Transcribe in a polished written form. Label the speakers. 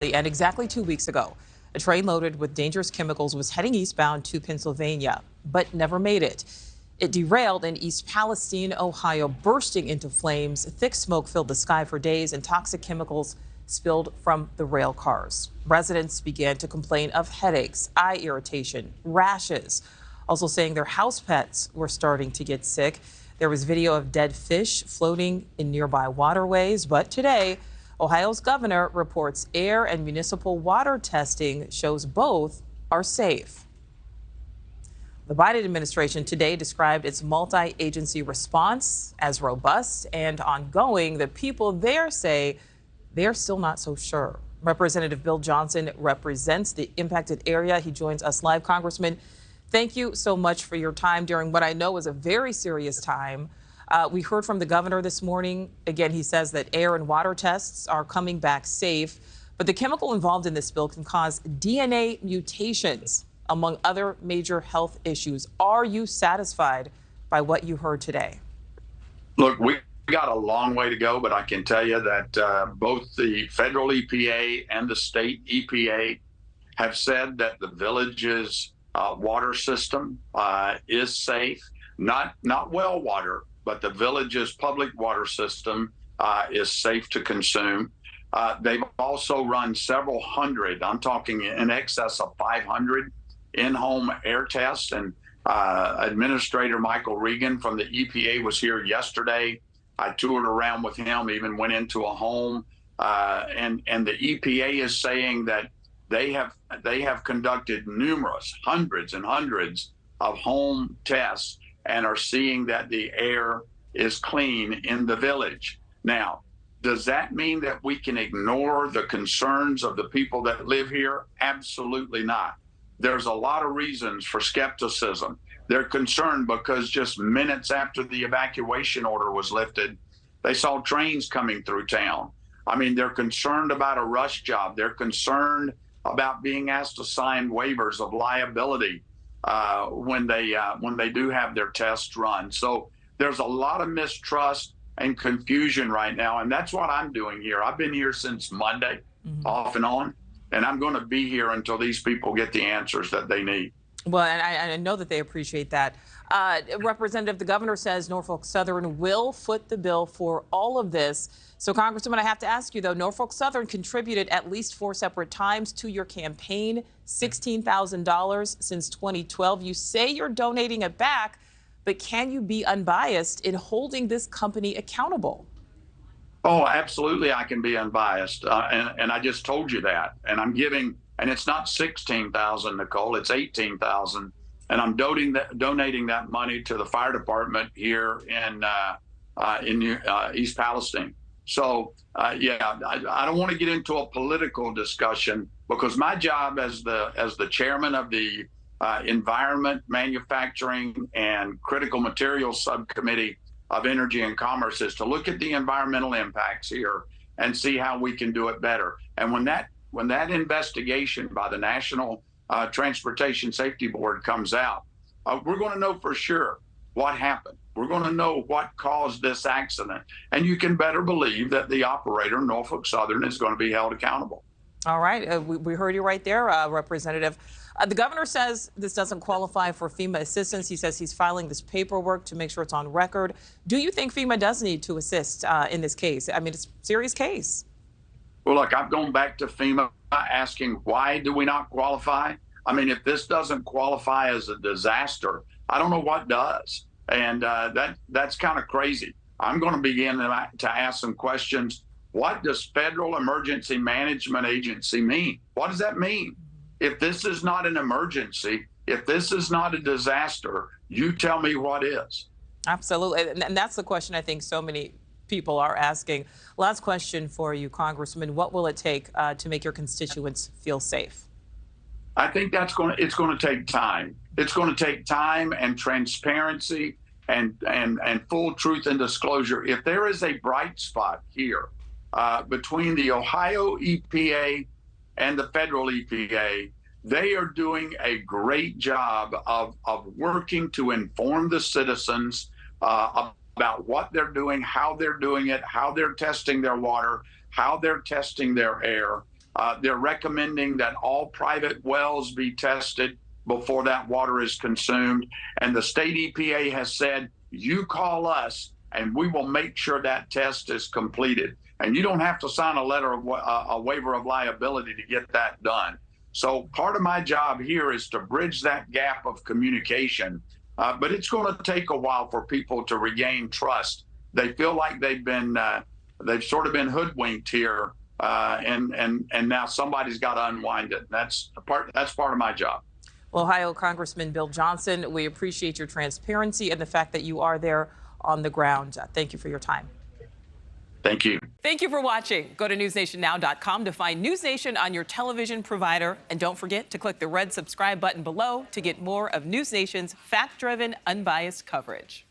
Speaker 1: And exactly 2 weeks ago, a train loaded with dangerous chemicals was heading eastbound to Pennsylvania, but never made it. It derailed in East Palestine, Ohio, bursting into flames. Thick smoke filled the sky for days, and toxic chemicals spilled from the rail cars. Residents began to complain of headaches, eye irritation, rashes, also saying their house pets were starting to get sick. There was video of dead fish floating in nearby waterways, but today, Ohio's governor reports air and municipal water testing shows both are safe. The Biden administration today described its multi-agency response as robust and ongoing. The people there say they're still not so sure. Representative Bill Johnson represents the impacted area. He joins us live. Congressman, thank you so much for your time during what I know is a very serious time. We heard from the governor this morning. Again, he says that air and water tests are coming back safe, but the chemical involved in this spill can cause DNA mutations, among other major health issues. Are you satisfied by what you heard today?
Speaker 2: Look, we got a long way to go, but I can tell you that both the federal EPA and the state EPA have said that the village's water system is safe, not well water, but the village's public water system is safe to consume. They've also run several hundred, I'm talking in excess of 500 in-home air tests. And Administrator Michael Regan from the EPA was here yesterday. I toured around with him, even went into a home. And the EPA is saying that they have conducted numerous, hundreds and hundreds of home tests and are seeing that the air is clean in the village. Now, does that mean that we can ignore the concerns of the people that live here? Absolutely not. There's a lot of reasons for skepticism. They're concerned because just minutes after the evacuation order was lifted, they saw trains coming through town. I mean, they're concerned about a rush job. They're concerned about being asked to sign waivers of liability when they do have their tests run. So there's a lot of mistrust and confusion right now, and that's what I'm doing here. I've been here since Monday, off and on, and I'm going to be here until these people get the answers that they need.
Speaker 1: Well, and I know that they appreciate that. Representative, the governor says Norfolk Southern will foot the bill for all of this. So, Congresswoman, I have to ask you, though, Norfolk Southern contributed at least 4 separate times to your campaign, $16,000 since 2012. You say you're donating it back, but can you be unbiased in holding this company accountable?
Speaker 2: Oh, absolutely, I can be unbiased. And I just told you that. And I'm giving, and it's not $16,000, Nichole, it's $18,000. And I'm donating that money to the fire department here in East Palestine. So, yeah, I don't want to get into a political discussion because my job as the chairman of the Environment, Manufacturing, and Critical Materials Subcommittee of Energy and Commerce is to look at the environmental impacts here and see how we can do it better. And when that investigation by the National Transportation Safety Board comes out, we're going to know for sure what happened. We're going to know what caused this accident. And you can better believe that the operator, Norfolk Southern, is going to be held accountable.
Speaker 1: All right. We heard you right there, Representative. The governor says this doesn't qualify for FEMA assistance. He says he's filing this paperwork to make sure it's on record. Do you think FEMA does need to assist in this case? I mean, it's a serious case.
Speaker 2: Well, look, I've gone back to FEMA asking why do we not qualify? I mean, if this doesn't qualify as a disaster, I don't know what does. And that's kind of crazy. I'm going to begin to ask some questions. What does Federal Emergency Management Agency mean? What does that mean? If this is not an emergency, if this is not a disaster, you tell me what is.
Speaker 1: Absolutely. And that's the question I think so many people are asking. Last question for you, Congressman. What will it take to make your constituents feel safe?
Speaker 2: I think it's going to take time. It's going to take time and transparency and full truth and disclosure. If there is a bright spot here between the Ohio EPA and the federal EPA, they are doing a great job of working to inform the citizens about what they're doing, how they're doing it, how they're testing their water, how they're testing their air. They're recommending that all private wells be tested before that water is consumed. And the state EPA has said, you call us and we will make sure that test is completed. And you don't have to sign a letter of a waiver of liability to get that done. So part of my job here is to bridge that gap of communication. But it's going to take a while for people to regain trust. They feel like they've sort of been hoodwinked here, and now somebody's got to unwind it. That's part of my job.
Speaker 1: Well, Ohio Congressman Bill Johnson, we appreciate your transparency and the fact that you are there on the ground. Thank you for your time.
Speaker 2: Thank you.
Speaker 1: Thank you for watching. Go to newsnationnow.com to find NewsNation on your television provider. And don't forget to click the red subscribe button below to get more of NewsNation's fact-driven, unbiased coverage.